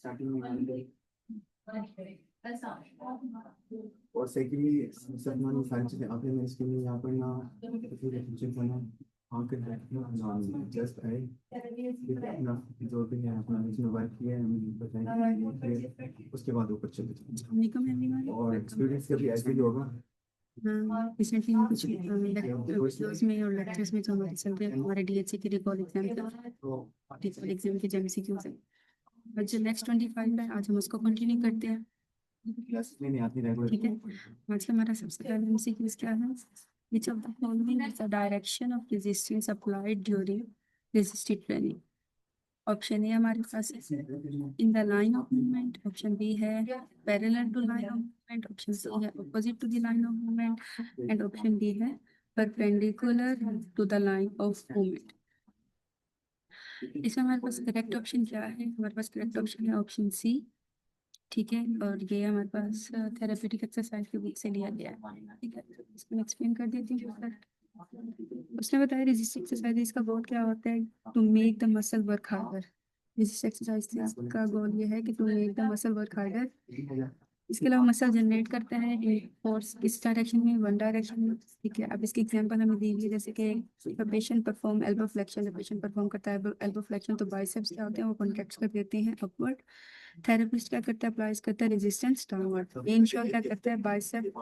Starting में और secondly Salman सारी चीज़ें आपने मैं इसके लिए यहाँ पर ना रिलेशनशिप होना हाँ कर रखना जस्ट है अपना जो भी है अपना इसमें वर्क किया है हमें बताएंगे उसके बाद ऊपर चले जाएंगे और एक्सपीरियंस का भी ऐसे ही होगा। हाँ, रिसेंटली हम कुछ वीडियोस में और लेक्चर्स में जो हमारे चल रहे हैं हमारे डीएचसी के रिकॉल एग्जाम के जो एमसीक्यूज है बट जो नेक्स्ट 25 है आज हम उसको कंटिन्यू करते हैं। ठीक है, आज का हमारा सबसे पहला एमसीक्यूज क्या है? Which of the following is the direction of resistance applied during resisted training? Option A हमारे पास in the line of movement, option B है parallel to line of movement, option C है opposite to the line of movement and option D है perpendicular to the line of movement. इसमें हमारे पास correct option क्या है? हमारे पास करेक्ट ऑप्शन है ऑप्शन सी। ठीक है, और ये हमारे पास थेरेपेटिक एक्सरसाइज के बुक से लिया गया है। ठीक है, इसको मैं एक्सप्लेन कर देती हूँ सर। उसने बताया रेजिस्टेंस एक्सरसाइज का गोल क्या होता है? To make the muscle work harder. Resistance exercise का गोल ये है कि to make the muscle work harder. इसके अलावा मसल जनरेट करते हैं फोर्स किस डायरेक्शन में? वन डायरेक्शन में। ठीक है, अब इसकी एग्जांपल हमें दी हुई है जैसे कि पेशेंट परफॉर्म एल्बो फ्लेक्शन, जब पेशेंट परफॉर्म करता है एल्बो फ्लेक्शन तो बाइसेप्स क्या होते हैं? वो कॉन्ट्रैक्ट कर देते हैं अपवर्ड। थेरेपिस्ट क्या करता है? अप्लाइज करता है रेजिस्टेंस डाउनवर्ड। इंश्योर क्या करता है? Bicep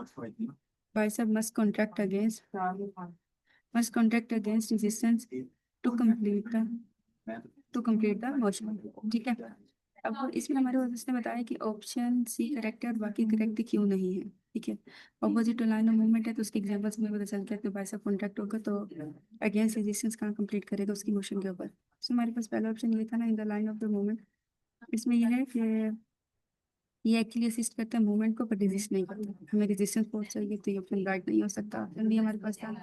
must contract against resistance to complete the motion। ठीक है, अब इसमें हमारे उसने बताया कि ऑप्शन सी करेक्ट है और बाकी करेक्ट क्यों नहीं है। ठीक है, opposite to line of movement है तो उसके एग्जांपल्स में पता चलता है कि बाइसेप कॉन्ट्रैक्ट होगा तो अगेंस्ट रेजिस्टेंस कहाँ कंप्लीट करेगा? उसकी मोशन के ऊपर। तो हमारे पास पहला ऑप्शन ये था ना, इन the line of the movement. इसमें यह है कि ये एक्चुअली असिस्ट करता है मूवमेंट को पर रेजिस्ट नहीं करता। हमें रेजिस्टेंस फोर्स चाहिए तो ये ऑप्शन राइट नहीं हो सकता। ऑप्शन भी हमारे पास था,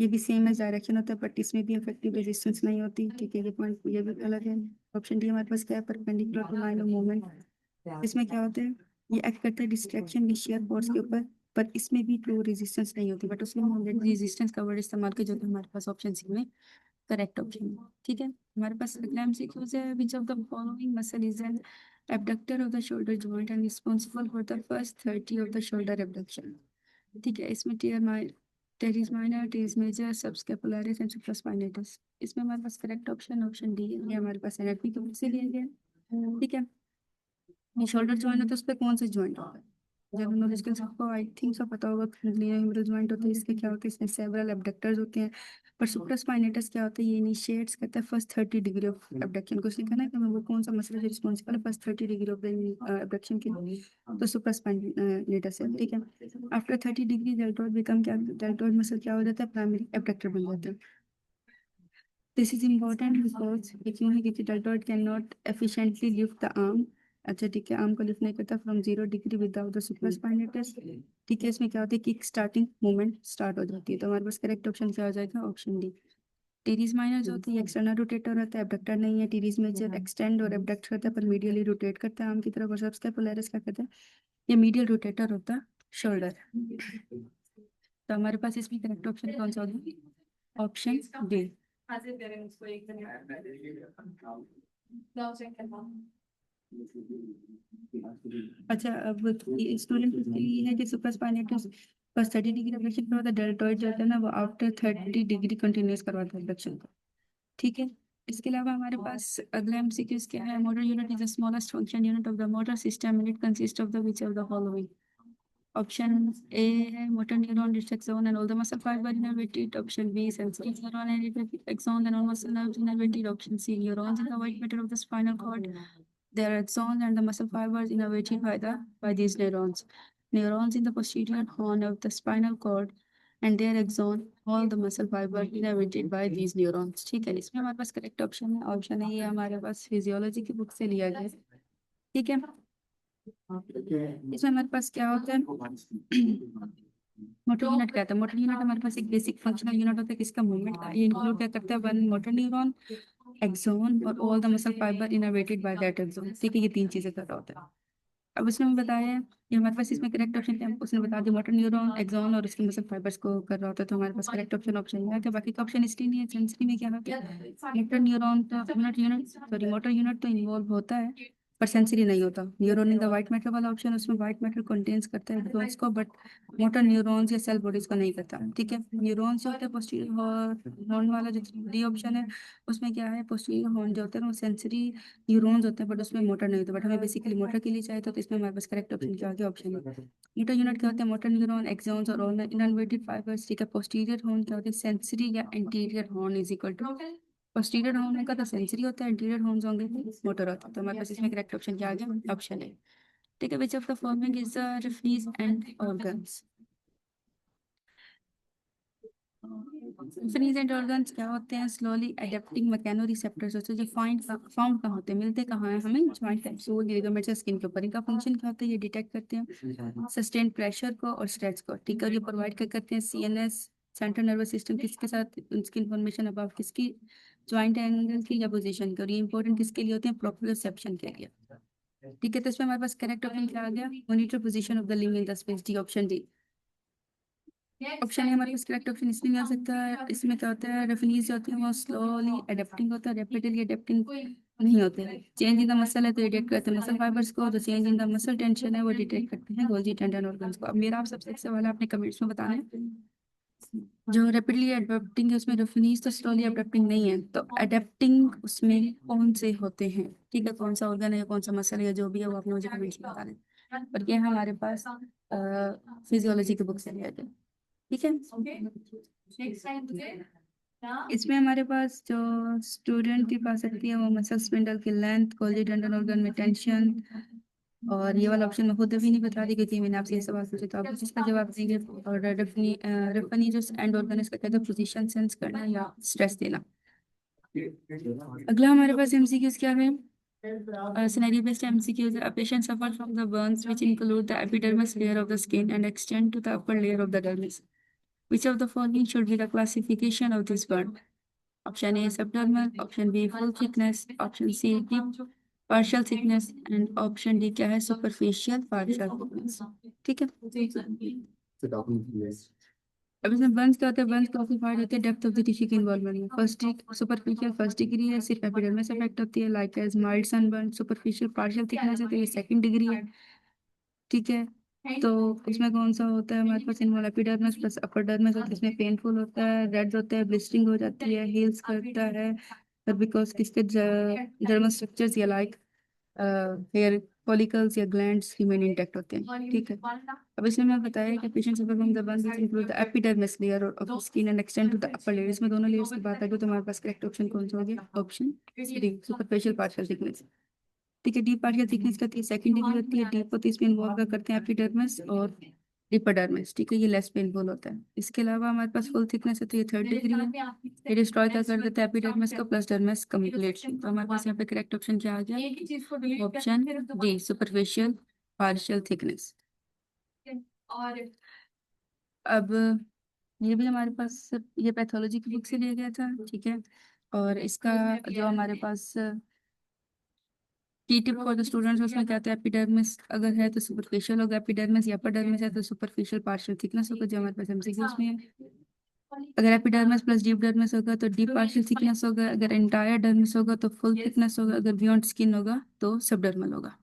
ये भी सेम एज डायरेक्शन होता है बट इसमें भी इफेक्टिव रेजिस्टेंस नहीं होती। ठीक है, ये पॉइंट ये भी अलग है। ऑप्शन डी हमारे पास क्या है? Perpendicular to line of movement. इसमें क्या होता है? ये एक्ट करता है डिस्ट्रैक्शन शियर फोर्स के ऊपर पर इसमें भी ट्रू रेजिस्टेंस नहीं होती बट उसमें हम रेजिस्टेंस का वर्ड इस्तेमाल कर जो कि हमारे पास ऑप्शन सी में करेक्ट ऑप्शन है। ठीक है, हमारे पास अगला एमसीक्यूज है which of the following muscle is an abductor of the shoulder joint and responsible for the first 30 of the shoulder abduction। ठीक है, इसमें teres minor, teres major, subscapularis and supraspinatus। इसमें हमारे पास करेक्ट ऑप्शन ऑप्शन डी है, ये हमारे पास anatomy के बुक से लिया गया। ठीक है, ये शोल्डर जॉइंट होता है, उस पर कौन सा जॉइंट होता है? जनरल नॉलेज के सबको आई थिंक सब पता होगा। ह्यूमरल जॉइंट होता है, इसके क्या होते हैं? इसमें सेवरल एब्डक्टर्स होते हैं। पर सुप्रास्पाइनेटस क्या होता है? ये इनिशिएट्स करता है फर्स्ट 30 डिग्री ऑफ एब्डक्शन को। लिखा ना कि वो कौन सा मसल है रिस्पॉन्सिबल है first 30 degree of the abduction के? तो सुप्रास्पाइनेटस है। ठीक है, आफ्टर 30 डिग्री डेल्टॉइड बिकम क्या? डेल्टॉइड मसल क्या हो जाता है? प्राइमरी एब्डक्टर बन जाता है। दिस इज इम्पोर्टेंट बिकॉज ये क्यों है? क्योंकि deltoid can not efficiently lift the arm. अच्छा ठीक है, आर्म को लिफ्ट नहीं करता from 0 degree without the supraspinatus. ठीक है, इसमें क्या होता है? किक स्टार्टिंग मूवमेंट स्टार्ट हो जाती है। तो हमारे पास करेक्ट ऑप्शन क्या हो जाएगा? Option D. टीरीज माइनर जो होती है एक्सटर्नल रोटेटर होता है, एब्डक्टर नहीं है। टीरीज मेजर एक्सटेंड और एब्डक्ट करता है पर मीडियली रोटेट करता है आर्म की तरफ। और सबस्कैपुलरिस क्या करता है? ये मीडियल रोटेटर होता है शोल्डर। तो हमारे पास इसमें करेक्ट ऑप्शन कौन सा होगा? Option D. अच्छा, अब स्टूडेंट के लिए है कि सुप्रास्पाइनेटस बस 30 डिग्री एब्डक्शन करवाता है। डेल्टॉइड जो होता है ना वो आफ्टर 30 डिग्री कंटिन्यूस करवाता है एब्डक्शन को। ठीक है, इसके अलावा हमारे पास अगला एमसीक्यूज क्या है? Motor unit is the smallest function unit of the motor system and it consist of the which of the following? Option A है motor neuron, its axon and all the muscle fiber innervated. Option B sensory neuron and its axon and all muscle nerves innervated. Option C neurons in the white matter of the spinal cord. Their axons and the muscle fibers innervated by these neurons. Neurons in the posterior horn of the spinal cord and their axon, all the muscle fiber innervated by these neurons। ठीक है, इसमें हमारे पास correct option है option है ये हमारे पास physiology की बुक से लिया गया है। ठीक है, इसमें हमारे पास क्या होता है? मोटर यूनिट क्या होता है? मोटर यूनिट हमारे पास एक बेसिक फंक्शनल यूनिट होता है किसका? मूवमेंट का। ये इंक्लूड क्या करता है? वन मोटर न्यूरॉन, एक्सोन और all the muscle fibre innervated by that axon. ठीक है, ये तीन चीजें कर रहा होता है। अब उसने हमें बताया है ये हमारे पास इसमें करेक्ट ऑप्शन है। उसने बता दिया मोटर न्यूरॉन, एक्सोन और उसके मसल फाइबर्स को कर रहा होता है। तो हमारे पास करेक्ट ऑप्शन ऑप्शन है कि बाकी का ऑप्शन इसलिए नहीं है। सेंसरी में क्या होता है? मोटर न्यूरॉन तो मोटर यूनिट तो इन्वॉल्व होता है पर सेंसरी नहीं होता। Neuron in the white matter वाला ऑप्शन, उसमें वाइट मैटर कंटेन्स करता है न्यूरॉन्स को, बट मोटर न्यूरॉन्स या सेल बॉडीज को नहीं करता। ठीक है, न्यूरॉन्स जो होते हैं पोस्टीरियर हॉर्न वाला जो डी ऑप्शन है, उसमें क्या है, पोस्टीरियर हॉर्न जो होते हैं वो सेंसरी न्यूरॉन्स होते हैं, बट उसमें मोटर नहीं होता। बट हमें बेसिकली मोटर के लिए चाहिए तो इसमें हमारे पास करेक्ट ऑप्शन क्या आ गया, ऑप्शन है। मोटर यूनिट क्या होते हैं, मोटर न्यूरॉन, एक्सॉन्स और इनर्वेटेड फाइबर्स। ठीक है, पोस्टीरियर हॉर्न क्या होते हैं, सेंसरी या anterior horn is equal to, posterior horn का तो सेंसरी होता है, इंटीरियर हॉर्न्स होंगे मोटर होता है। तो हमारे पास इसमें करेक्ट ऑप्शन क्या आ गया, ऑप्शन है। ठीक है, which of the following is the Ruffini's end organs. Ruffini's end organs क्या होते हैं, स्लोली अडेप्टिंग मैकेनो रिसेप्टर्स होते हैं जो फाउंड कहाँ होते हैं, मिलते कहाँ हैं हमें, जॉइंट कैप्सूल लिगामेंट्स या स्किन के ऊपर। इनका फंक्शन क्या होता है, ये डिटेक्ट करते हैं सस्टेन प्रेशर को और स्ट्रेच को। ठीक है, और ये प्रोवाइड क्या करते हैं, सीएनएस सेंट्रल नर्वस सिस्टम किसके साथ, उसकी इन्फॉर्मेशन अबाउट किसकी, ज्वाइंट एंगल की या पोजीशन की। और ये इंपॉर्टेंट किसके लिए होते हैं, प्रोप्रियोसेप्शन के लिए। ठीक है, तो इसमें हमारे पास करेक्ट ऑप्शन क्या आ गया, मॉनिटर पोजीशन ऑफ द लिंग in the space, D option D. Option है हमारे पास करेक्ट ऑप्शन इसलिए नहीं आ सकता है, इसमें क्या होता है, रेफिनीज जो होते हैं वो स्लोली अडेप्टिंग होता है, रैपिडली अडेप्टिंग नहीं होते हैं। चेंज इन द मसल है तो डिटेक्ट करते हैं मसल फाइबर्स को, तो change in the muscle tension है वो डिटेक्ट करते हैं गोल्जी टेंडन ऑर्गन्स को। अब मेरा आप सबसे एक सवाल है, आपने कमेंट्स में बताना है, जो रैपिडली अडेप्टिंग है उसमें रेफिनीज तो स्लोली अडेप्टिंग नहीं है, तो अडेप्टिंग उसमें कौन से होते हैं। ठीक है, कौन सा ऑर्गन है, कौन सा मसल है, जो भी है वो आपने मुझे कमेंट्स में बताना है। और ये हमारे पास फिजियोलॉजी की बुक से लिया गया। ठीक है, इसमें हमारे पास जो स्टूडेंट की पा सकती है वो मसल स्पिंडल की लेंथ, गोल्जी टेंडन ऑर्गन में टेंशन, और ये वाला ऑप्शन मैं खुद भी नहीं बता रही क्योंकि मैंने आपसे ये सवाल पूछे तो आप इसका जवाब देंगे। और रेफनी जो एंड ऑर्गन इसका कहते हैं पोजीशन सेंस करना या स्ट्रेस देना। अगला हमारे पास एमसीक्यूज क्या है, scenario based MCQs. A patient suffers from the burns which include the epidermis layer of the skin and extend to the upper layer of the dermis. Which of the following should be the classification of this burn? Option A subdermal, option B full thickness, option C deep partial thickness, and option D क्या है, superficial partial thickness. ठीक है, अब इसमें Burns क्या होते हैं, Burns classified होते हैं डेप्थ ऑफ द टिश्यू की इन्वॉल्वमेंट में। सुपरफिशियल फर्स्ट डिग्री है, सिर्फ एपिडर्मिस अफेक्ट होती है, like as mild sunburn. Superficial partial thickness है तो ये सेकंड डिग्री है। ठीक है, तो उसमें कौन सा होता है हमारे पास, involve epidermis plus upper dermis होता है, इसमें पेनफुल होता है, रेड होता है, ब्लिस्टिंग हो जाती है, हील्स करता है, पर बिकॉज किसके जर्मल स्ट्रक्चर्स या लाइक हेयर फॉलिकल्स या ग्लैंड्स रिमेन इंटैक्ट होते हैं। ठीक है, अब इसमें मैं बताया कि patient suffer from the burns which include the epidermis layer of the skin and extend to the upper layer. इसमें दोनों लेयर्स की बात आ गई तो हमारे पास करेक्ट ऑप्शन कौन सा हो गया, option D superficial partial thickness. ठीक है, डीप पार्शियल थिकनेस का सेकंड डिग्री होती है, डीप होती है इसमें इन्वॉल्व करते हैं एपिडर्मिस और डिपडर्मिस। ठीक है, ये लेस पेनफुल होता है। इसके अलावा हमारे पास फुल थिकनेस है तो ये थर्ड डिग्री है, ये डिस्ट्रॉय कर देता है एपिडर्मिस को प्लस डर्मिस कंप्लीटली। तो हमारे पास यहाँ पे करेक्ट ऑप्शन क्या आ गया, option D superficial partial thickness. अब ये भी हमारे पास ये पैथोलॉजी की बुक से लिया गया था। ठीक है, और इसका जो हमारे पास की टिप फॉर द स्टूडेंट्स उसमें कहते हैं एपिडर्मिस अगर है तो सुपरफिशियल होगा, एपिडर्मिस या एपिडर्मिस है तो सुपरफिशियल पार्शियल थिकनेस होगा, जो हमारे पास एमसीक्यूज में है। अगर एपिडर्मिस प्लस डीप डर्मिस होगा तो डीप पार्शियल थिकनेस होगा, अगर एंटायर डर्मिस होगा तो फुल थिकनेस होगा, अगर बियॉन्ड स्किन होगा तो सबडर्मल होगा।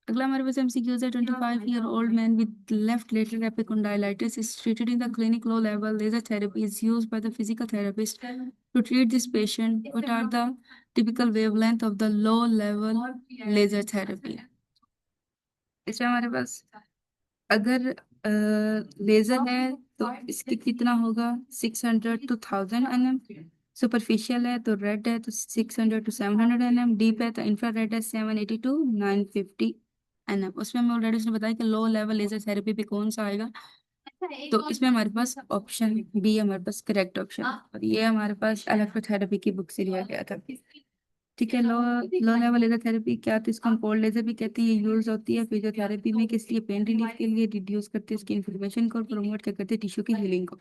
अगला हमारे पास एमसीक्यूज है, 25-year-old man with left lateral epicondylitis is treated in the clinic, low level laser therapy is used by the physical therapist to treat this patient, what are the typical wavelength of the low level laser therapy. इसमें हमारे पास अगर laser है तो इसकी कितना होगा, 600 to 1000 nm। Superficial है तो रेड है तो 600 to 700 nm। डीप है तो इंफ्रारेड है 780 to 950 nm। उसमें हमें ऑलरेडी उसने बताया कि लो लेवल लेजर थेरेपी पे कौन सा आएगा, तो इसमें हमारे पास ऑप्शन बी हमारे पास करेक्ट ऑप्शन, और ये हमारे पास इलेक्ट्रोथेरेपी की बुक से लिया गया था। ठीक है, लो लो लेवल लेजर थेरेपी क्या, तो इसको हम कोल्ड लेजर भी कहते हैं, ये यूज होती है फिजियोथेरेपी में, किस लिए, पेन रिलीफ के लिए, रिड्यूस करते हैं इसकी इन्फ्लेमेशन को और प्रमोट क्या करते हैं, टिश्यू की हीलिंग को।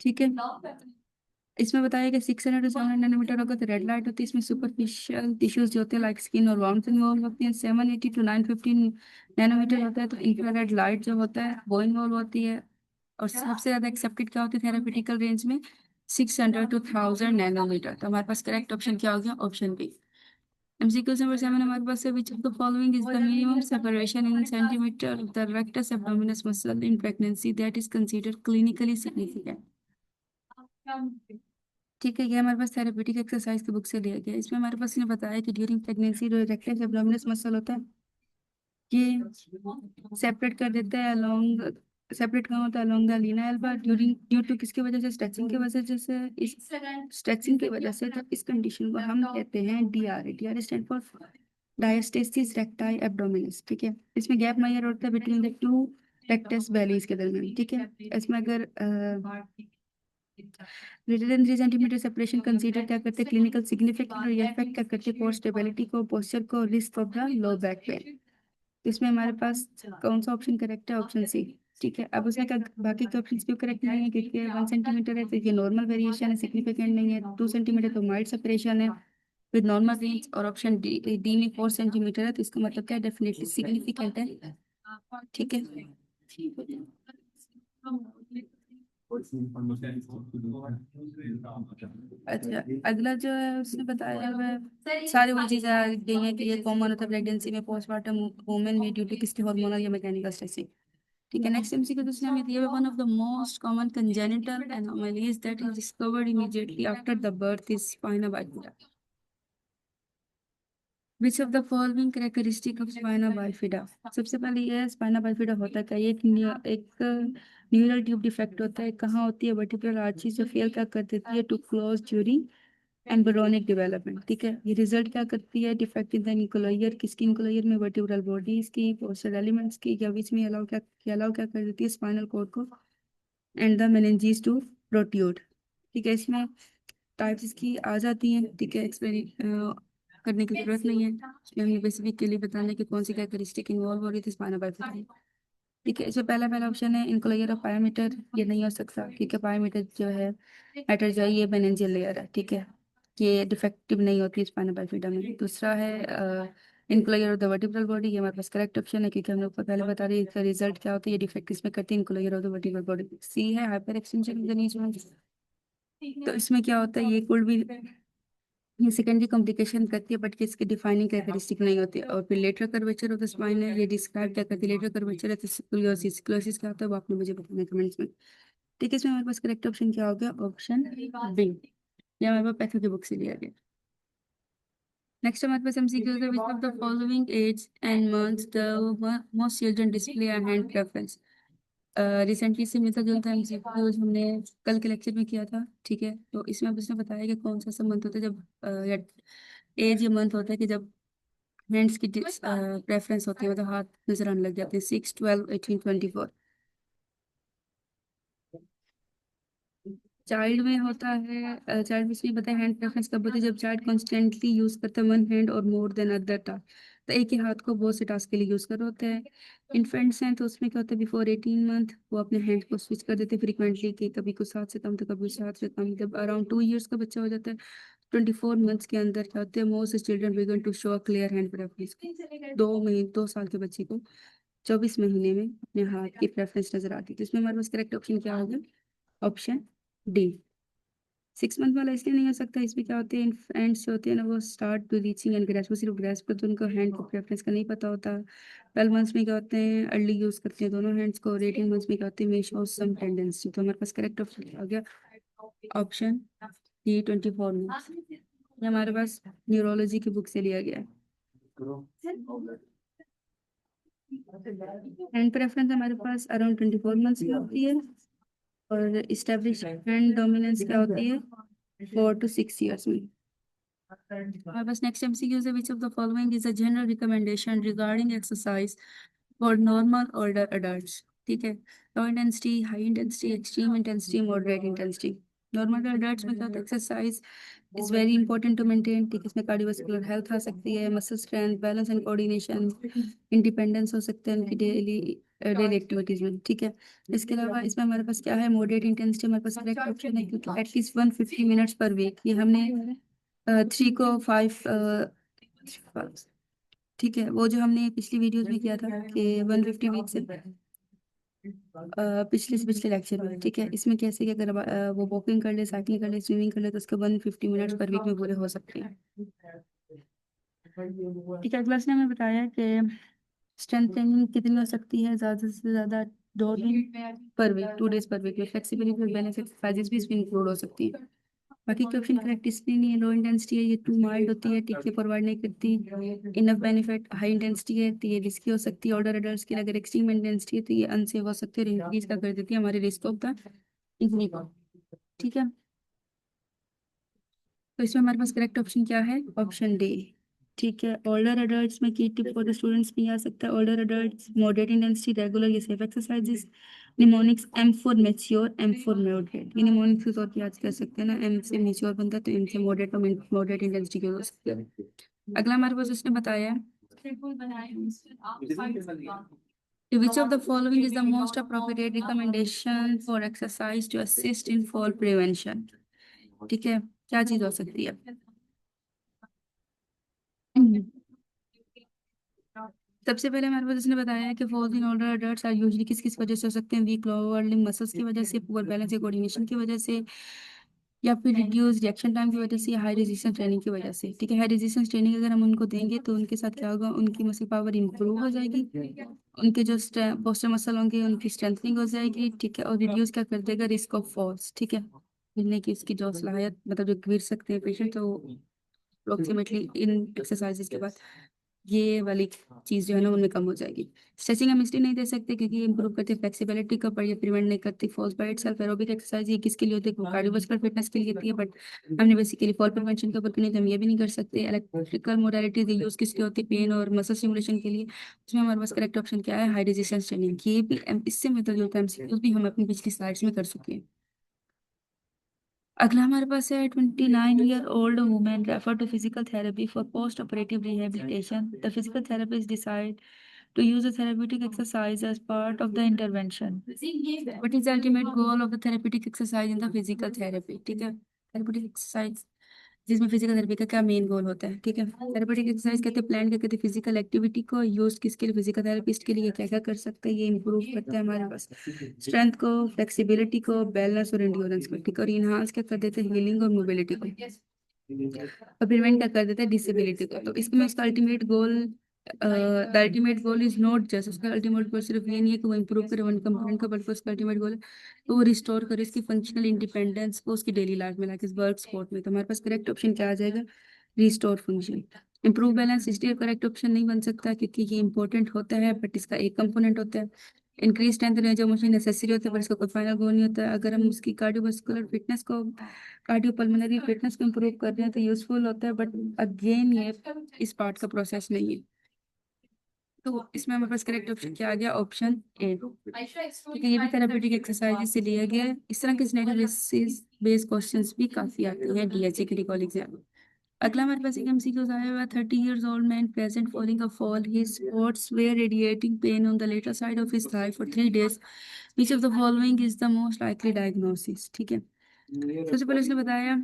ठीक है, इसमें बताया कि 600 to 700 nm होगा तो रेड लाइट होती है, इसमें सुपरफिशियल टिश्यूज जो होते हैं लाइक स्किन और वाउंड्स इन्वॉल्व होती हैं। 780 to 950 nm होता है तो इंफ्रारेड लाइट जो होता है वो इन्वॉल्व होती है। और सबसे ज्यादा एक्सेप्टेड क्या होती है थेरापेटिकल रेंज में, 600 to 1000 नैनोमीटर। तो हमारे पास करेक्ट ऑप्शन क्या हो गया? Option B. MCQ नंबर 7 हमारे पास है, which of the following is the minimum separation in centimeter of the rectus abdominis muscle in pregnancy that is considered clinically significant? ठीक है, ये हमारे पास थेरेपेटिक एक्सरसाइज की बुक से लिया गया है। इसमें हमारे पास ने बताया कि ड्यूरिंग प्रेगनेंसी जो रेक्टस एब्डोमिनस मसल होता है, ये सेपरेट कर देता है अलोंग, सेपरेट कहाँ होता है? Along the linea alba, due to किसकी वजह से? स्ट्रेचिंग की वजह से। इस स्ट्रेचिंग की वजह से, तो इस कंडीशन को हम कहते हैं DRA। DRA stand for diastasis recti abdominis. ठीक है, इसमें गैप मेजर होता है between the two rectus bellies के दरमियान। ठीक है, इसमें अगर greater than 3 centimetre separation consider क्या करते हैं? Clinical significant. और ये अफेक्ट क्या करते हैं? कोर स्टेबिलिटी को, पोस्चर को, risk of the low back pain. तो इसमें हमारे पास कौन सा ऑप्शन करेक्ट है? Option C. ठीक है, अब उसमें बाकी के ऑप्शन क्यों करेक्ट नहीं है? क्योंकि 1 सेंटीमीटर है तो ये नॉर्मल वेरिएशन है, सिग्निफिकेंट नहीं है। 2 सेंटीमीटर तो माइल्ड सेपरेशन है विद नॉर्मल रेंज। और ऑप्शन डी डी में 4 सेंटीमीटर है, तो इसका मतलब क्या है? डेफिनेटली सिग्निफिकेंट है। ठीक है, अच्छा अगला जो है उसने बताया है सारी वो चीजें आ गई हैं कि ये कॉमन होता है प्रेगनेंसी में, पोस्टमार्टम वुमेन में ड्यू टू किसकी हार्मोनल या मैकेनिकल स्ट्रेसिंग। ठीक है, नेक्स्ट MCक्यू दूसरे में दिया है, one of the most common congenital anomalies that is discovered immediately after the birth is spina bifida. Which of the following characteristic of spina bifida? सबसे पहले ये है स्पाइना बाइफिडा होता क्या है? ये एक न्यूरल ट्यूब डिफेक्ट होता है। कहाँ होती है? वर्टिब्रल आर्चीज जो फेल क्या कर देती है? To close during embryonic development. ठीक है, ये रिजल्ट क्या करती है? डिफेक्ट इन द न्यूक्लियर, किसकी न्यूक्लियर में? वर्टिब्रल बॉडीज की, पोस्चर एलिमेंट्स की, या बीच में अलाउ क्या कर देती है? स्पाइनल कॉर्ड को and the meninges to protrude. ठीक है, इसमें टाइप्स इसकी आ जाती हैं। ठीक है, एक्सप्लेन करने की जरूरत नहीं है, इसमें हमें बेसिकली बताने की कौन सी कैरेक्टरिस्टिक इन्वॉल्व हो रही थी स्पाइना बाइफिडा में। ठीक है, इसमें पहला ऑप्शन है इंक्लोयर ऑफ पायोमीटर। ये नहीं हो सकता क्योंकि पायोमीटर जो है मैटर जो है ये मेनिंजियल लेयर है। ठीक है, ये डिफेक्टिव नहीं होती स्पाइना बाइफिडा में। दूसरा है इंक्लोयर ऑफ द वर्टिब्रल बॉडी। ये हमारे पास करेक्ट ऑप्शन है क्योंकि हम लोग को पहले बता रहे हैं इसका रिजल्ट क्या होता है, ये डिफेक्ट इसमें करते हैं enclosure of the vertebral body. C है hyperextension of the knees joint. तो इसमें क्या होता है? ये कुल भी ये सेकेंडरी कॉम्प्लिकेशन करती है, बट कि इसकी डिफाइनिंग कैरेक्टरिस्टिक नहीं होती। और फिर lateral curvature of the spine है, ये डिस्क्राइब क्या करती है? लेटरल कर्वेचर है तो स्क्लेरोसिस। स्क्लेरोसिस क्या होता है वो आपने मुझे बताना कमेंट्स में। ठीक है, इसमें हमारे पास करेक्ट ऑप्शन क्या हो गया? Option B. ये हमारे पास पैथो की बुक से लिया गया। नेक्स्ट हमारे पास MCQ है, which of the following age and months the most children display a hand preference? Recently से मिलता जुलता MCQ हमने कल के लेक्चर में किया था। ठीक है, तो इसमें अब उसने बताया कि कौन सा मंथ होता है जब एज या मंथ होता है कि जब हैंड्स की प्रेफरेंस होती है, मतलब हाथ नजर आने लग जाते हैं। 6, 12, 18, 24। चाइल्ड में होता है, चाइल्ड में इसमें बताया हैंड प्रेफरेंस कब होती है? जब चाइल्ड कॉन्स्टेंटली यूज करता है वन हैंड और मोर देन अदर टास्क, तो एक ही हाथ को बहुत से टास्क के लिए यूज कर होते हैं। इन्फेंट्स हैं तो उसमें क्या होता है? बिफोर 18 मंथ वो अपने हैंड को स्विच कर देते हैं फ्रिक्वेंटली, कि कभी कुछ हाथ से कम तो कभी उस हाथ से कम। जब अराउंड 2 years का बच्चा हो जाता है, 24 months के अंदर क्या होते हैं? Most children begin to show clear hand preference. 2 साल के बच्चे को 24 महीने में अपने हाथ की प्रेफरेंस नजर आती है। तो इसमें हमारे पास करेक्ट ऑप्शन क्या होगा? Option D. 6 मंथ वाला इसलिए नहीं हो सकता, इसमें क्या होते हैं? एंड्स होते हैं ना, वो start to reaching and grasp, वो सिर्फ ग्रैस्प करते हैं, उनको हैंड को प्रेफरेंस का नहीं पता होता। 12 मंथ्स में क्या होते हैं? अर्ली यूज करते हैं दोनों हैंड्स को। और 18 मंथ्स में क्या होते हैं? मे शो सम टेंडेंसी। तो हमारे पास करेक्ट ऑप्शन आ गया ऑप्शन डी, 24 मंथ्स। ये हमारे पास न्यूरोलॉजी की बुक से लिया गया है। हैंड प्रेफरेंस हमारे पास अराउंड 24 मंथ्स की होती है। और इस्टेब्लिश हैंड डोमिनेंस क्या होती है? 4 to 6 years में। हमारे पास नेक्स्ट MCQ है, which of the following is a general recommendation regarding exercise for normal older adults? ठीक है, low intensity, high intensity, extreme intensity, moderate intensity. Normal adults में क्या होता है? Exercise is very important to maintain. ठीक है, इसमें कार्डियोवास्कुलर हेल्थ आ सकती है, muscle strength, balance and coordination, independence हो सकते हैं उनकी डेली डेली एक्टिविटीज में। ठीक है, इसके अलावा इसमें हमारे पास क्या है? मॉडरेट इंटेंसिटी हमारे पास करेक्ट ऑप्शन है क्योंकि एटलीस्ट 150 मिनट्स पर वीक। ये हमने 3 को 5 ठीक है, वो जो हमने पिछली वीडियोस में किया था कि 150 वीक से पिछले से पिछले लेक्चर में, ठीक है। इसमें कैसे कि अगर वो वॉकिंग कर ले, साइकिलिंग कर ले, स्विमिंग कर ले तो उसके 150 मिनट्स पर वीक में पूरे हो सकते हैं, ठीक है। क्लास ने हमें बताया कि स्ट्रेंथ ट्रेनिंग कितनी हो सकती है, ज़्यादा से ज़्यादा 2 दिन per week, 2 days per week में। फ्लेक्सिबिलिटी और बैलेंस एक्सरसाइजेस भी इसमें इंक्लूड हो सकती है। बाकी के ऑप्शन करेक्ट इसलिए नहीं है, लो इंटेंसिटी है, ये टू माइल्ड होती है, ठीक है, प्रोवाइड नहीं करती इनफ बेनिफिट। हाई इंटेंसिटी है तो ये रिस्की हो सकती है ऑल्डर एडल्ट्स के लिए। अगर एक्सट्रीम इंटेंसिटी है तो ये अनसेफ हो सकती है और इंक्रीज का कर देती है हमारे रिस्क ऑफ द इंजरी को, ठीक है। तो इसमें हमारे पास करेक्ट ऑप्शन क्या है, ऑप्शन डी, ठीक है। ओल्डर एडल्ट्स में की टिप फॉर द स्टूडेंट्स भी आ सकता है। Older adults moderate intensity regular ये safe exercises. Mnemonics M for mature, M for moderate. ये निमोनिक्स के तौर पे याद कर सकते हैं ना, एम से मैच्योर बनता है तो एम से मॉडरेट और मॉडरेट इंटेंसिटी के हो सकते हैं। अगला हमारे पास उसने बताया है which of the following is the most appropriate recommendation for exercise to assist in fall prevention, ठीक है। क्या चीज हो सकती है, सबसे पहले हमारे पास इसने बताया है कि falls in older adults are usually किस किस वजह से हो सकते हैं, वीक लोअर लिम्ब मसल्स की वजह से, पुअर बैलेंस या कोऑर्डिनेशन की वजह से, या फिर रिड्यूस रिएक्शन टाइम की वजह से, या हाई रेजिस्टेंस ट्रेनिंग की वजह से, ठीक है। हाई रेजिस्टेंस ट्रेनिंग अगर हम उनको देंगे तो उनके साथ क्या होगा, उनकी मसल पावर इंप्रूव हो जाएगी, उनके जो पोस्टर मसल होंगे उनकी स्ट्रेंथनिंग हो जाएगी, ठीक है। और रिड्यूस क्या कर देगा, रिस्क ऑफ फॉल्स, ठीक है, गिरने की उसकी जो सलाहियत, मतलब जो गिर सकते हैं पेशेंट, तो अप्रोक्सीमेटली इन एक्सरसाइजेज के बाद ये वाली चीज जो है ना उनमें कम हो जाएगी। स्ट्रेचिंग हम इसलिए नहीं दे सकते क्योंकि ये इंप्रूव करती है फ्लेक्सिबिलिटी को, पर ये प्रिवेंट नहीं करती falls by itself. Aerobic exercise ये किसके लिए होती है, कार्डियोवास्कुलर फिटनेस के लिए होती है, बट हमने बेसिकली फॉल प्रिवेंशन के ऊपर करनी है तो हम ये भी नहीं कर सकते। इलेक्ट्रिकल मोडालिटीज यूज किसके होती है, पेन और मसल स्टिमुलेशन के लिए। उसमें हमारे पास करेक्ट ऑप्शन क्या है, हाई रेजिस्टेंस ट्रेनिंग। ये भी इससे मतलब जो एमसीक्यूज भी हम अपनी पिछली स्लाइड्स में कर चुके हैं। अगला हमारे पास है 29-year-old woman refer to physical therapy for post-operative rehabilitation. The physical therapist decide to use a therapeutic exercise as part of the intervention. What is the ultimate goal of the therapeutic exercise in the physical therapy? ठीक है, therapeutic exercise जिसमें physical therapy का क्या main goal होता है, ठीक है। Therapeutic exercise कहते हैं प्लान करते हैं फिजिकल एक्टिविटी को, यूज किसके लिए, फिजिकल थेरेपिस्ट के लिए क्या क्या कर सकते हैं, ये इंप्रूव करता है हमारे पास स्ट्रेंथ को, फ्लेक्सिबिलिटी को, बैलेंस और एंड्योरेंस को, ठीक है। और इनहांस क्या कर देते हैं, हीलिंग और मोबिलिटी को, और प्रिवेंट क्या कर देता है, डिसेबिलिटी को। तो इसमें इसका ultimate goal, the ultimate goal is not just, उसका अल्टीमेट गोल सिर्फ ये नहीं है कि वो इंप्रूव करे वन कंपोनेंट का, बल्कि उसका अल्टीमेट गोल है तो वो रिस्टोर करे इसकी फंक्शनल इंडिपेंडेंस को उसकी डेली लाइफ में, लाइक इस वर्क स्पोर्ट में। तो हमारे पास करेक्ट ऑप्शन क्या आ जाएगा, रिस्टोर फंक्शन। इंप्रूव बैलेंस इसलिए करेक्ट ऑप्शन नहीं बन सकता क्योंकि ये इंपॉर्टेंट होता है बट इसका एक कंपोनेंट होता है। Increase strength range of motion necessary होता है पर इसका कोई फाइनल गोल नहीं होता है। अगर हम उसकी कार्डियोवास्कुलर फिटनेस को, कार्डियोपल्मोनरी फिटनेस को इंप्रूव कर रहे हैं तो यूजफुल होता है, बट अगेन ये इस पार्ट का प्रोसेस नहीं है। तो इसमें हमारे पास करेक्ट ऑप्शन क्या आ गया, ऑप्शन ए, ठीक है। ये भी थेरेपेटिक एक्सरसाइज से लिया गया है। इस तरह के सिनेरियो बेस्ड क्वेश्चंस भी काफी आते हैं डीएचए के रिकॉल एग्जाम। अगला हमारे पास एक एमसीक्यूज आया हुआ है, 30 years old man present following a fall, his spots were radiating pain on the later side of his thigh for 3 days, which of the following is the most likely diagnosis, ठीक है। सबसे पहले उसने बताया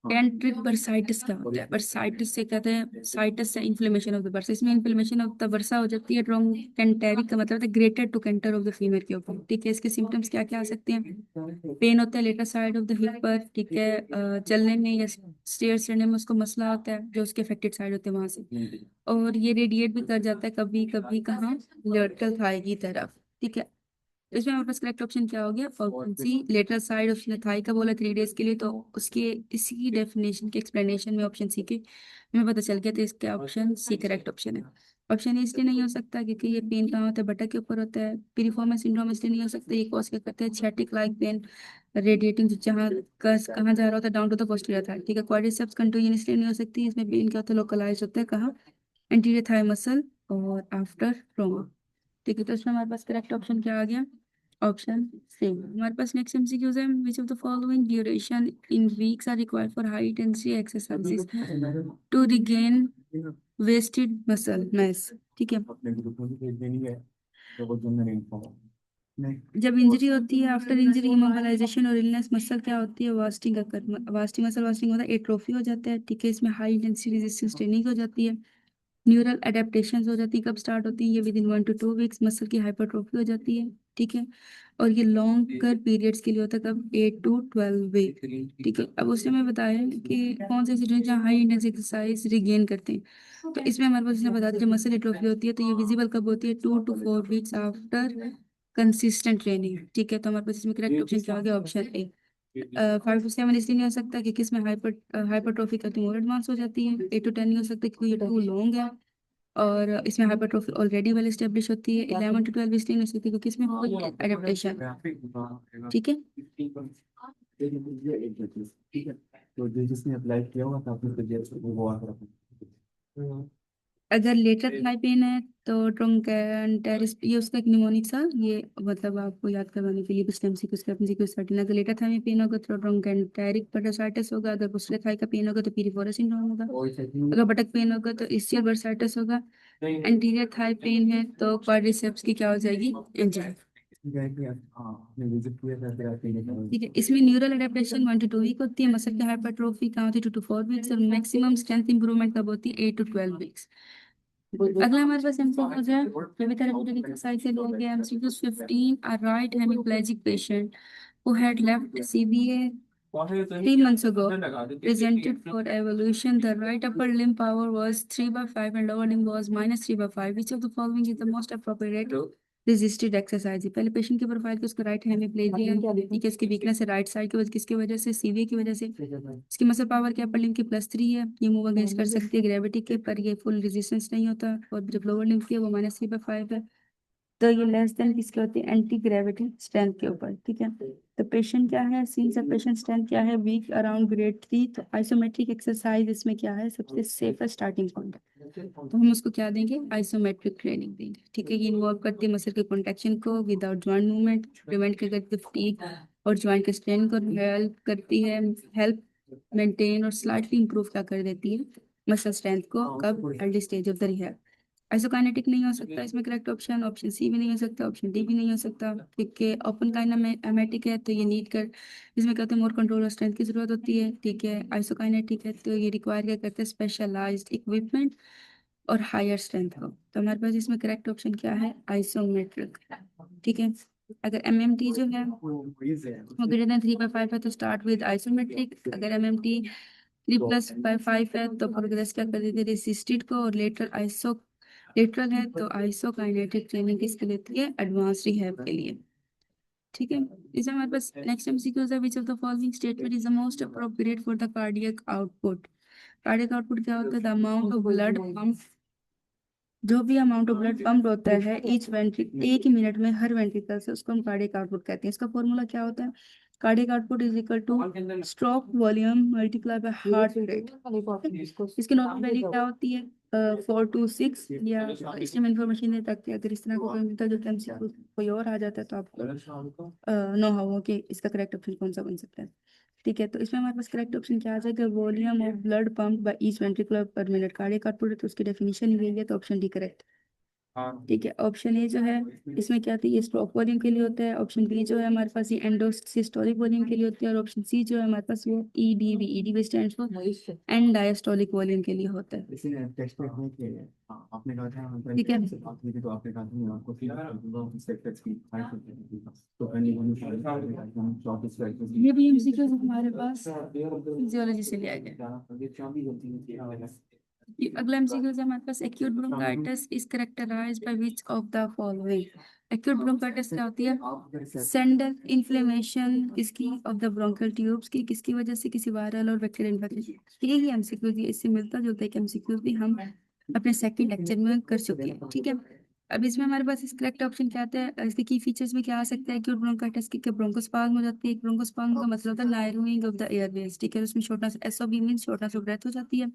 ट्रोंडेंट्रिक bursitis क्या होता है, bursitis से कहते हैं, साइटिस से इन्फ्लेमेशन ऑफ द बर्सा, इसमें इन्फ्लेमेशन ऑफ द बर्सा हो जाती है। ट्रोंडेंटेरिक का मतलब है greater trochanter of the female के ऊपर, ठीक है। इसके सिम्टम्स क्या क्या आ सकते हैं, पेन होता है lateral side of the hip पर, ठीक है, चलने में या स्टेयर चढ़ने में उसको मसला होता है जो उसके अफेक्टेड साइड होते हैं वहां से, और ये रेडिएट भी कर जाता है कभी कभी कहाँ, लेटरल थाई की तरफ, ठीक है। तो इसमें हमारे पास करेक्ट ऑप्शन क्या हो गया, option C, lateral side of thigh का बोला 3 days के लिए, तो उसके इसी डेफिनेशन के एक्सप्लेनेशन में ऑप्शन सी के हमें पता चल गया, तो इसका ऑप्शन सी करेक्ट ऑप्शन है। ऑप्शन ए इसलिए नहीं हो सकता क्योंकि ये पेन कहाँ होता है, बटक के ऊपर होता है। पिरिफॉर्म सिंड्रोम इसलिए नहीं हो सकता, ये कॉज क्या करते हैं, छियाटिक लाइक पेन रेडिएटिंग जहाँ कहाँ जा रहा होता है, down to the posterior thigh, ठीक है। क्वाड्रिसेप्स कंटूजन इसलिए नहीं हो सकती, इसमें पेन क्या होता है, लोकलाइज होता है कहाँ, एंटीरियर थाई मसल और आफ्टर ट्रॉमा, ठीक है। तो इसमें हमारे पास करेक्ट ऑप्शन क्या आ गया, ऑप्शन सी। हमारे पास नेक्स्ट एमसीक्यूज है, which of the following duration in weeks are required for high intensity exercises to regain wasted muscle mass, ठीक है। अपने ग्रुप में भेज देनी है तो वो जो मैंने नहीं जब इंजरी होती है, आफ्टर इंजरी इमोबिलाइजेशन और इलनेस, मसल क्या होती है, वास्टिंग वास्टिंग मसल वास्टिंग होता है, एट्रोफी हो जाता है, ठीक है। इसमें हाई इंटेंसिटी रेजिस्टेंस ट्रेनिंग हो जाती है, न्यूरल एडेप्टेशन हो जाती है, कब स्टार्ट होती है ये with in 1 to 2 weeks, muscle की हाइपरट्रोफी हो जाती है, ठीक है। और ये लॉन्ग कर पीरियड्स के लिए होता है, कब 8 to 12 वीक, ठीक है। अब उसने हमें बताया कि कौन से स्टूडेंट जहाँ हाई इंटेंसिटी एक्सरसाइज रिगेन करते हैं, तो इसमें हमारे पास इसने बता दिया, जब मसल एट्रोफी होती है तो ये विजिबल कब होती है, 2 to 4 weeks after consistent training, ठीक है। तो हमारे पास इसमें करेक्ट ऑप्शन क्या हो गया, ऑप्शन ए। 5 to 7 इसलिए नहीं हो सकता कि किसमें हाइपरट्रोफी का ट्यूमर एडवांस हो जाती है। 8 to 10 नहीं हो सकता क्योंकि ये टू लॉन्ग है, और इसमें हाइपरट्रोफी ऑलरेडी वेल एस्टेब्लिश होती है। 11 to 12 इसलिए नहीं हो सकती क्योंकि इसमें फुल एडेप्टेशन, ठीक है। ठीक है, तो जिसने अप्लाई किया हुआ था अपने रिजल्ट वो आ रहा अगर लेटर थाई पेन है तो ट्रोंकेंटेरिस, ये उसका एक निमोनिक सा, ये मतलब आपको याद करवाने के लिए कुछ टाइम से कुछ एमसीक्यू सर्टिन। अगर लेटर थाई में पेन होगा तो ट्रोंकेंटेरिक पेडोसाइटिस होगा, अगर पुसले थाई का पेन होगा तो पीरिफोरस सिंड्रोम होगा, था। अगर बटक पेन होगा तो ischial bursitis होगा, एंटीरियर थाई पेन है तो क्वाड्रिसेप्स की क्या हो जाएगी, एंजियो, आपने विजिट किया था फिर आपने देखा ठीक है। इसमें न्यूरल एडेप्टेशन 1 to 2 वीक होती है, मसल की हाइपरट्रोफी कहाँ होती है, 2 to 4 वीक्स, और मैक्सिमम स्ट्रेंथ इंप्रूवमेंट कब होती है, 8 to 12 वीक्स। अगला हमारे पास एमसीक्यू हो जाए, फिजियोथेरेप्यूटिक एक्सरसाइज से लोग MCQ 15, a right hemiplegic patient who had left CBA 3 months ago presented for evaluation. The right upper limb power was 3/5 and lower limb was -3/5. Which of the following is the most appropriate resisted exercise? पहले patient की profile की, उसका right hemiplegia, ठीक है, इसकी weakness है right side की वजह, किसकी वजह से, सीवीए की वजह से। इसकी मसल पावर क्या, अपर लिम्ब की +3 है, ये मूव अगेंस्ट कर सकती है ग्रेविटी के, पर ये फुल रेजिस्टेंस नहीं होता। और जब लोअर लिम्ब की है वो -3/5 है, तो ये लेस देन किसके होती है, एंटी ग्रेविटी स्ट्रेंथ के ऊपर, ठीक है। तो पेशेंट क्या है, सीन सब पेशेंट स्ट्रेंथ क्या है, वीक अराउंड ग्रेड 3, तो आइसोमेट्रिक एक्सरसाइज इसमें क्या है, सबसे सेफेस्ट स्टार्टिंग पॉइंट, तो हम उसको क्या देंगे, आइसोमेट्रिक ट्रेनिंग देंगे, ठीक है। ये इन्वॉल्व करती है मसल के कॉन्ट्रेक्शन को विदाउट जॉइंट मूवमेंट, प्रिवेंट करती है फटीग और जॉइंट के स्ट्रेन को, हेल्प करती है, हेल्प मेंटेन और स्लाइटली इंप्रूव क्या कर देती है, मसल स्ट्रेंथ को, कब, early stage of the rehab. Isokinetic नहीं हो सकता इसमें करेक्ट ऑप्शन, ऑप्शन सी भी नहीं हो सकता, ऑप्शन डी भी नहीं हो सकता, क्योंकि ओपन काइनेमेटिक है तो ये नीड कर, इसमें कहते हैं मोर कंट्रोल और स्ट्रेंथ की जरूरत होती है, ठीक है। आइसोकाइनेटिक है तो ये रिक्वायर क्या करते हैं, स्पेशलाइज्ड इक्विपमेंट और हायर स्ट्रेंथ को। तो हमारे पास इसमें करेक्ट ऑप्शन क्या है, आइसोमेट्रिक, ठीक है। अगर एमएमटी जो है वो ग्रेटर देन 3/5 है तो स्टार्ट विद आइसोमेट्रिक, अगर एमएमटी 3+5 है तो प्रोग्रेस क्या कर देते हैं, रेसिस्टेड को, और लेटर आइसो लेटरल है तो आइसोकाइनेटिक ट्रेनिंग किसके लिए होती है, एडवांस रिहैब के लिए, ठीक है। इसमें हमारे पास नेक्स्ट एमसीक्यूज है, which of the following statement is the most appropriate for the cardiac output. Cardiac output क्या होता है, the amount of blood pump, जो भी अमाउंट ऑफ ब्लड पंप होता है ईच वेंट्रिकल, एक ही मिनट में हर वेंट्रिकल से, उसको हम कार्डियक आउटपुट कहते हैं। इसका फॉर्मूला क्या होता है, cardiac output is equal two stroke volume multiply by heart rate. इसकी नॉर्मल वैल्यू क्या होती है, 4 to 6, या इसमें इंफॉर्मेशन है ताकि अगर इस तरह का कोई मिलता है जो एमसीक्यू कोई और आ जाता है तो आपको नो हो कि इसका करेक्ट ऑप्शन कौन सा बन सकता है, ठीक है। तो इसमें हमारे पास करेक्ट ऑप्शन क्या आ जाएगा, volume of blood pump by each ventricular पर मिनट, कार्डियक आउटपुट है तो उसकी डेफिनेशन ही यही है, तो ऑप्शन डी करेक्ट, ठीक है। ऑप्शन ए जो है इसमें क्या थी, ये स्ट्रोक वॉल्यूम के लिए होता है, ऑप्शन बी जो है हमारे पास ये एंडोसिस्टोलिक वॉल्यूम के लिए होती है, और ऑप्शन सी जो है हमारे पास वो EDV stands for and diastolic volume के लिए होता है, इसी ने टेक्स्ट में नहीं किया है। हाँ, आपने कहा था ठीक है। बात की थी तो आपने कहा था मैं आपको फील कर दूंगा उस सेक्टर्स की फाइट करते हैं तो करने को हम शॉर्ट स्ट्राइक ये भी एमसीक्यू हमारे पास फिजियोलॉजी से लिया गया है। ये अगला एमसीक्यू है हमारे पास, acute bronchitis is characterized by which of the following. Acute bronchitis क्या होती है, सेंडल इन्फ्लेमेशन किसकी, ऑफ द ब्रोंकल ट्यूब्स की, किसकी वजह से, किसी वायरल और बैक्टीरियल इन्फेक्शन। यही एमसीक्यू है, इससे मिलता जुलता है एमसीक्यू भी हम अपने सेकंड लेक्चर में कर चुके हैं, ठीक है। अब इसमें हमारे पास इस करेक्ट ऑप्शन क्या आता है, इसके की फीचर्स में क्या आ सकता है, एक्यूट ब्रोंकाइटिस की ब्रोंकोस्पाज्म हो जाती है, ब्रोंकोस्पाज्म का मतलब होता है नायरोइंग ऑफ द एयरवेज, ठीक है। उसमें छोटा सा एसओबी मींस छोटा सा ब्रेथ हो जाती है।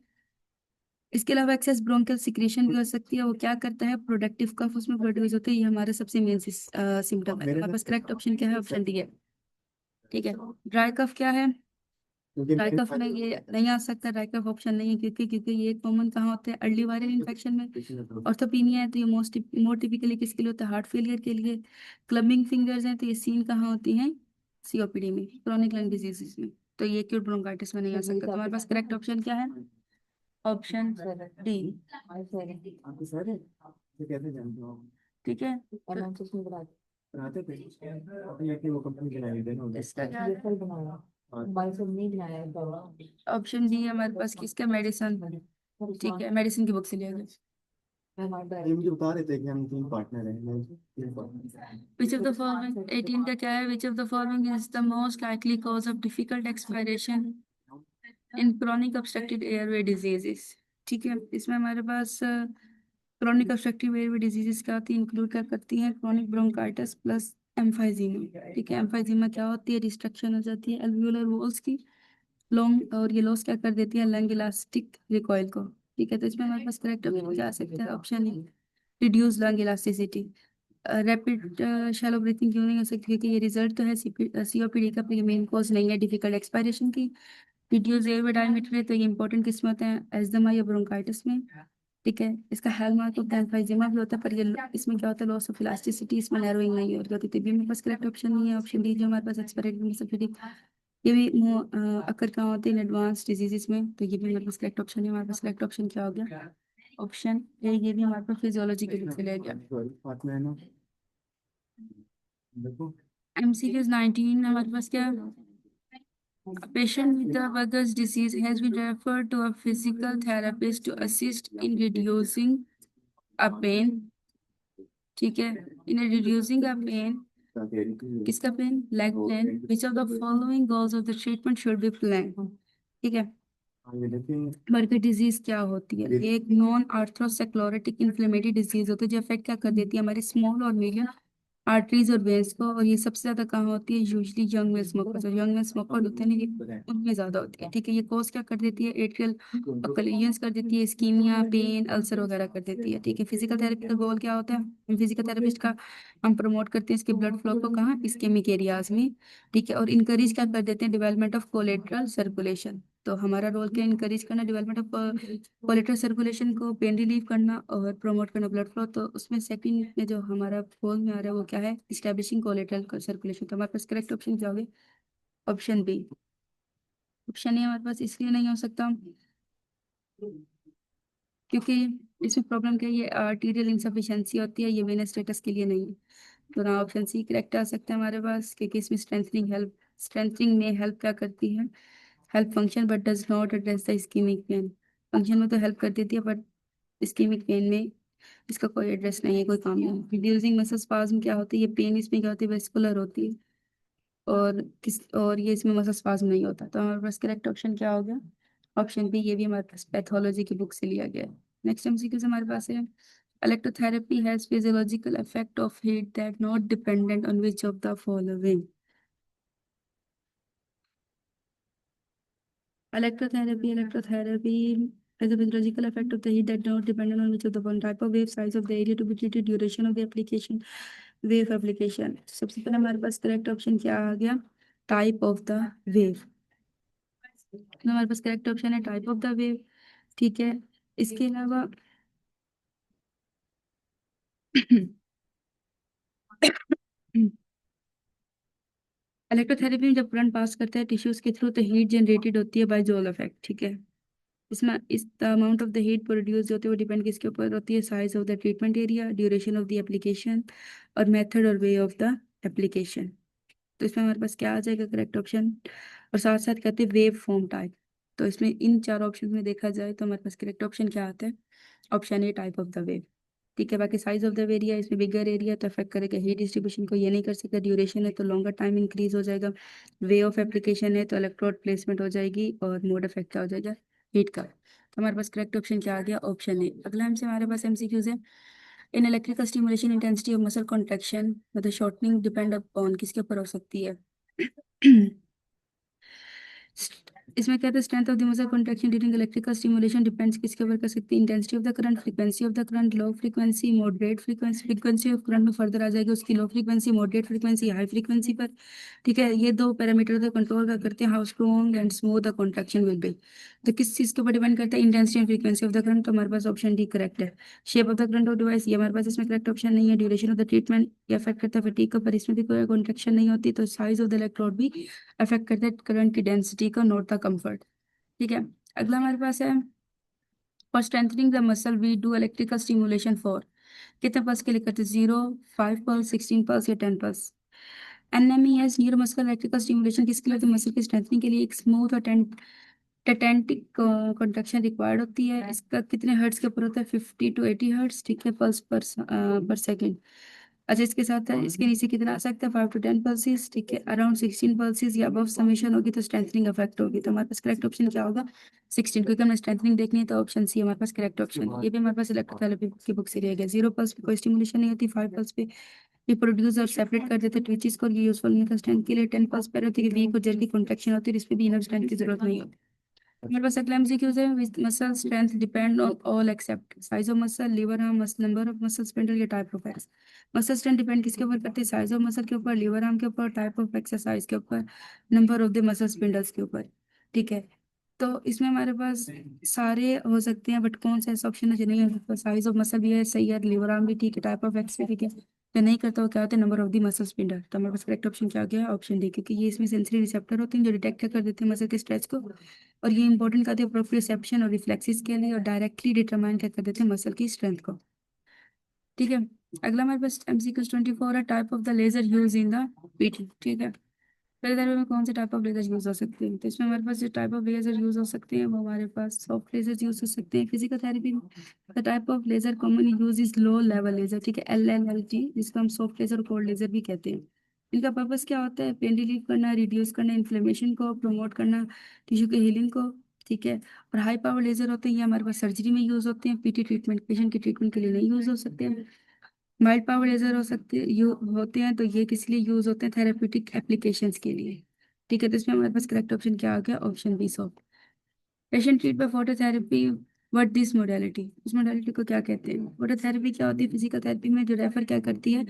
इसके अलावा एक्सेस ब्रोंकल सिक्रेशन भी हो सकती है, वो क्या करता है, प्रोडक्टिव कफ उसमें प्रोड्यूस होता है, ये हमारे सबसे मेन सिम्टम है। हमारे पास करेक्ट ऑप्शन क्या है, ऑप्शन डी है, ठीक है। ड्राई कफ क्या है, ड्राई कफ में ये नहीं आ सकता, ड्राई कफ ऑप्शन नहीं है, क्योंकि ये कॉमन कहाँ होते हैं, अर्ली वायरल इन्फेक्शन में। ऑर्थोपेनिया है तो ये मोर टिपिकली किसके लिए होता है, हार्ट फेलियर के लिए। क्लबिंग फिंगर्स हैं तो ये सीन कहाँ होती हैं, सीओपीडी में, क्रोनिक लंग डिजीजेस में। तो ये एक्यूट ब्रोंकाइटिस में नहीं आ सकता, तो हमारे पास करेक्ट ऑप्शन क्या है, ऑप्शन डी। आपके सर है, तो कैसे जानते हो आप? ठीक है, बनाते थे अपनी अपनी वो कंपनी बनाई थी ना उधर। इसका क्या हाँ, ऑप्शन बी है हमारे पास, किसका, मेडिसन। ठीक है, मेडिसिन की बुक से लिया गया। ये मुझे बता रहे थे कि हम तीन पार्टनर हैं, मैं तीन partner. Which of the following, 18 का क्या है, which of the following is the most likely cause of difficult expiration in chronic obstructive airway diseases. ठीक है, इसमें हमारे पास क्रोनिक ऑब्स्ट्रक्टिव एयरवे डिजीजेस क्या होती है, इंक्लूड क्या करती है, क्रोनिक ब्रोंकाइटिस प्लस एम्फाइजीमा। ठीक है, एम्फाइजीमा क्या होती है, डिस्ट्रक्शन हो जाती है एल्वियोलर वॉल्स की, लॉन्ग, और ये लॉस क्या कर देती है, लंग इलास्टिक रिकॉइल को। ठीक है, तो इसमें हमारे पास करेक्ट ऑप्शन क्या आ सकता है, option A, reduce lung elasticity. Rapid shallow breathing क्यों नहीं हो सकती, क्योंकि ये रिजल्ट तो है सीओपीडी का, मेन कॉज नहीं है डिफिकल्ट एक्सपायरेशन की। रिड्यूस एयरवे डायमीटर है, तो ये इंपॉर्टेंट किस में होते हैं, एस्थमा या ब्रोंकाइटिस में। ठीक है, इसका हेलमार्क ऑफ द एम्फाइजेमा भी होता है, पर ये इसमें क्या होता है, लॉस ऑफ इलास्टिसिटी, इसमें नैरोइंग नहीं होती, तो ये भी मेरे पास करेक्ट ऑप्शन नहीं है, ऑप्शन डी जो हमारे पास एक्सपायरेटरी सब्सिडी, ये भी अकर कहाँ होते हैं, एडवांस डिजीजेस में, तो ये भी हमारे पास करेक्ट ऑप्शन है। हमारे पास करेक्ट ऑप्शन क्या हो गया, ऑप्शन ए, ये भी हमारे पास फिजियोलॉजी के बुक से ले गया। पार्टनर है ना, देखो। MCQs 19 हमारे पास क्या है, a patient with the Buerger's disease has been referred to a physical therapist to assist in reducing a pain। ठीक है, in reducing a pain, किसका pain, leg pain, which of the following goals of the treatment should be planned। ठीक है, ये देखिए, burger disease क्या होती है, ये एक नॉन आर्थ्रोस्क्लेरोटिक इन्फ्लेमेटरी डिजीज होती है, जो अफेक्ट क्या कर देती है, हमारे स्मॉल और मीडियम आर्टरीज और वेन्स को, और ये सबसे ज्यादा कहाँ होती है, यूजली यंग मेल स्मोकर, और यंग मेल स्मोकर होते हैं ना, ये उनमें ज्यादा होती है। ठीक है, ये कोर्स क्या कर देती है, एट्रियल अक्लूजन्स कर देती है, इस्कीमिया, पेन, अल्सर वगैरह कर देती है। ठीक है, फिजिकल थेरेपी का गोल क्या होता है, फिजिकल थेरेपिस्ट का हम प्रमोट करते हैं इसके ब्लड फ्लो को कहाँ, इस्केमिक एरियाज में। ठीक है, और इनकरेज क्या कर देते हैं, डेवलपमेंट ऑफ कोलेट्रल सर्कुलेशन। तो हमारा रोल क्या, इनकरेज करना डेवलपमेंट ऑफ कोलेट्रल सर्कुलेशन को, पेन रिलीव करना और प्रमोट करना ब्लड फ्लो। तो उसमें सेकंड में जो हमारा गोल में आ रहा है वो क्या है, इस्टेब्लिशिंग कोलेट्रल सर्कुलेशन। तो हमारे पास करेक्ट ऑप्शन क्या होगा, ऑप्शन बी। ऑप्शन ए हमारे पास इसलिए नहीं हो सकता क्योंकि इसमें प्रॉब्लम क्या है, ये आर्टीरियल इंसफिशिएंसी होती है, ये वेनस स्टेटस के लिए नहीं है। तो ना ऑप्शन सी करेक्ट आ सकता है हमारे पास, क्योंकि इसमें स्ट्रेंथनिंग में हेल्प क्या करती है, help function, but does not address the ischemic pain. Function में तो हेल्प कर देती है, बट इस्कीमिक पेन में इसका कोई एड्रेस नहीं है, कोई काम नहीं। रिड्यूसिंग मसल स्पाज्म क्या होती है, ये पेन इसमें क्या होती है, वेस्कुलर होती है, और ये इसमें मसल स्पाज्म नहीं होता। तो हमारे पास करेक्ट ऑप्शन क्या हो गया, ऑप्शन बी, ये भी हमारे पास पैथोलॉजी की बुक से लिया गया है। नेक्स्ट एमसीक्यू हमारे पास है, electrotherapy has physiological effect of heat that not dependent on which of the following। Electrotherapy has a physiological effect of the heat that not dependent on which of the one type of wave, size of the area to be treated, duration of the application, wave application। सबसे पहले हमारे पास correct option क्या आ गया, type of the wave. तो हमारे पास करेक्ट ऑप्शन है टाइप ऑफ द वेव। ठीक है, इसके अलावा इलेक्ट्रोथेरेपी में जब करंट पास करता है टिश्यूज के थ्रू, तो हीट जनरेटेड होती है बाय जोल इफेक्ट। ठीक है, इसमें इस the amount of the heat produce होती है वो डिपेंड किसके ऊपर होती है, size of the treatment area, duration of the application, और मेथड और वे ऑफ द एप्लीकेशन। तो इसमें हमारे पास क्या आ जाएगा करेक्ट ऑप्शन, और साथ साथ कहते हैं वेव फॉर्म टाइप। तो इसमें इन चार ऑप्शन में देखा जाए तो हमारे पास करेक्ट ऑप्शन क्या आता है, option A, type of the wave. ठीक है, बाकी साइज ऑफ द एरिया, इसमें बिगर एरिया तो अफेक्ट करेगा हीट डिस्ट्रीब्यूशन को, ये नहीं कर सकता। ड्यूरेशन है तो लॉन्गर टाइम इंक्रीज हो जाएगा। वे ऑफ एप्लीकेशन है तो इलेक्ट्रोड प्लेसमेंट हो जाएगी, और मोड इफेक्ट क्या हो जाएगा, हीट का। तो हमारे पास करेक्ट ऑप्शन क्या आ गया, ऑप्शन ए। अगला हमसे हमारे पास एमसीक्यूज है, in electrical stimulation intensity of muscle contraction मतलब शॉर्टनिंग डिपेंड अपॉन किसके ऊपर हो सकती है। इसमें कहते हैं strength of the muscle contraction during electrical stimulation depends किसके ऊपर कर सकती है, intensity of the current, frequency of the current, low frequency, moderate frequency, frequency of current में फर्दर आ जाएगी उसकी low frequency, moderate frequency, high frequency पर। ठीक है, ये दो पैरामीटर का कंट्रोल का करते हैं how strong and smooth the contraction will be. तो किस चीज के ऊपर डिपेंड करता है, intensity and frequency of the current. तो हमारे पास ऑप्शन डी करेक्ट है। Shape of the current of device, ये हमारे पास इसमें करेक्ट ऑप्शन नहीं है। ड्यूरेशन ऑफ द ट्रीटमेंट, ये अफेक्ट करता है फटीग को, पर इसमें भी कोई कॉन्ट्रैक्शन नहीं होती। तो साइज ऑफ द इलेक्ट्रोड भी अफेक्ट करता है करंट की डेंसिटी को, नोट द कंफर्ट। ठीक है, अगला हमारे पास है for strengthening the muscle we do electrical stimulation for, कितने पल्स के लिए करते हैं? 0, 5 पल्स, 16 पल्स या 10 pulse. NMES neuromuscular electrical stimulation किसके लिए? तो मसल की स्ट्रेंथनिंग के लिए। एक स्मूथ और टेटेंटिक कंट्रैक्शन रिक्वायर्ड होती है। इसका कितने हर्ट्ज के ऊपर होता है? 50 to 80 हर्ट्ज, ठीक है, पल्स पर सेकेंड। अच्छा, इसके साथ है, इसके नीचे कितना आ सकता है? 5 to 10 पल्सेस, ठीक है, अराउंड 16 पल्सेस या अबव समेशन होगी तो स्ट्रेंथनिंग इफेक्ट होगी। तो हमारे पास करेक्ट ऑप्शन क्या होगा? 16, क्योंकि हमें स्ट्रेंथनिंग देखनी है तो ऑप्शन सी हमारे पास करेक्ट ऑप्शन है। ये भी हमारे पास इलेक्ट्रोथेरेपी की बुक से लिया गया। 0 पल्स पे कोई स्टिमुलेशन नहीं होती, 5 पल्स पे ये प्रोड्यूस और सेपरेट कर देते ट्विचेस को, ये यूजफुल नहीं था स्ट्रेंथ के लिए। 10 पल्स पे होती है वीक और जल्दी कॉन्ट्रैक्शन होती है, इस पे भी इनफ स्ट्रेंथ की जरूरत नहीं होती। हमारे पास अगला एमसीक्यूज है, muscle strength depend on all except size of muscle, lever arm, muscle number of muscle spindle या type of X. Muscle strength depend किसके ऊपर करते हैं? साइज ऑफ मसल के ऊपर, लिवर आर्म के ऊपर, टाइप ऑफ एक्सरसाइज के ऊपर, number of the muscle spindles के ऊपर, ठीक है। तो इसमें हमारे पास सारे हो सकते हैं, बट कौन सा ऐसा ऑप्शन है जो नहीं हो सकता? साइज ऑफ मसल भी है, सही है, लिवर आर्म भी ठीक है, टाइप ऑफ एक्स भी ठीक है। जो नहीं करता वो क्या होता है? Number of the muscle spindle. तो हमारे पास करेक्ट ऑप्शन क्या हो गया? ऑप्शन डी, क्योंकि ये इसमें सेंसरी रिसेप्टर होते हैं जो डिटेक्ट कर देते हैं मसल के स्ट्रेच को, और ये इंपॉर्टेंट करते हैं प्रोप्रियोसेप्शन और रिफ्लेक्सिस के लिए, और डायरेक्टली डिटरमाइन कर देते हैं मसल की स्ट्रेंथ को, ठीक है। अगला हमारे पास MCQ 24 है, type of the laser use in the PT, ठीक है। पहले दायरे में कौन से टाइप ऑफ लेजर यूज हो सकते हैं? तो इसमें हमारे पास जो टाइप ऑफ लेजर यूज हो सकते हैं वो हमारे पास सॉफ्ट लेजर यूज हो सकते हैं। फिजिकल थेरेपी में the type of laser common use is low level laser, ठीक है, LLLT, जिसको हम सॉफ्ट लेजर और कोल्ड लेजर भी कहते हैं। इनका पर्पस क्या होता है? पेन रिलीफ करना, रिड्यूस करना इन्फ्लेमेशन को, प्रमोट करना टिश्यू के हीलिंग को, ठीक है। और हाई पावर लेजर होते हैं, ये हमारे पास सर्जरी में यूज होते हैं, पीटी ट्रीटमेंट, पेशेंट के ट्रीटमेंट के लिए नहीं यूज हो सकते हैं। माइल्ड पावर लेजर हो सकते होते हैं, तो ये किस लिए यूज होते हैं? थेरेप्यूटिक एप्लीकेशंस के लिए, ठीक है। तो इसमें हमारे पास करेक्ट ऑप्शन क्या आ गया? Option B, soft. Patient treat by phototherapy, what this modality, इस मोडालिटी को क्या कहते हैं? फोटोथेरेपी क्या होती है? फिजिकल थेरेपी में जो रेफर क्या करती है?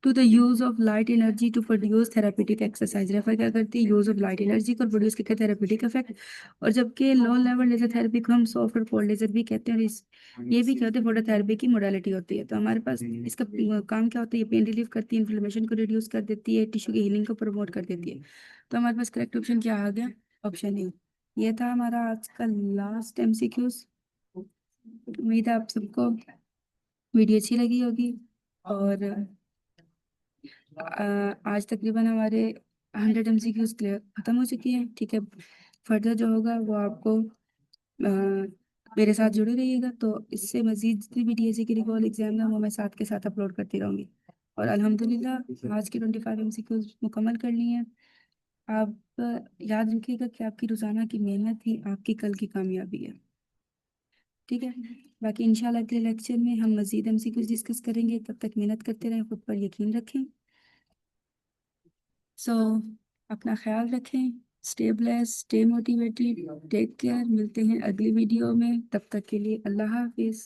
To the use of light energy to produce therapeutic exercise. Refer क्या करती है? यूज ऑफ लाइट एनर्जी को प्रोड्यूस करके थेरेप्यूटिक इफेक्ट। और जबकि लो लेवल लेजर थेरेपी को हम सॉफ्ट और कोल्ड लेजर भी कहते हैं, और इस ये भी क्या होते हैं? फोटोथेरेपी की मोडालिटी होती है। तो हमारे पास इसका काम क्या होता है? ये पेन रिलीफ करती है, इन्फ्लेमेशन को रिड्यूस कर देती है, टिश्यू की हीलिंग को प्रमोट कर देती है। तो हमारे पास करेक्ट ऑप्शन क्या आ गया? Option A. ये था हमारा आज का लास्ट MCQs। उम्मीद है आप सबको वीडियो अच्छी लगी होगी, और आज तकरीबन हमारे 100 MCQs क्लियर खत्म हो चुकी हैं, ठीक है। फर्दर जो होगा वो आपको मेरे साथ जुड़े रहिएगा, तो इससे मजीद जितनी भी DSE की रिकॉल एग्जाम है वो मैं साथ के साथ अपलोड करती रहूँगी। और अल्हम्दुलिल्लाह आज की 25 MCQs मुकम्मल कर ली हैं। आप याद रखिएगा कि आपकी रोज़ाना की मेहनत ही आपकी कल की कामयाबी है, ठीक है। बाकी इंशाल्लाह अगले लेक्चर में हम मजीद MCQs डिस्कस करेंगे। तब तक मेहनत करते रहें, खुद पर यकीन रखें। सो अपना ख्याल रखें, stay blessed, stay motivated, take care. मिलते हैं अगली वीडियो में, तब तक के लिए अल्लाह हाफिज।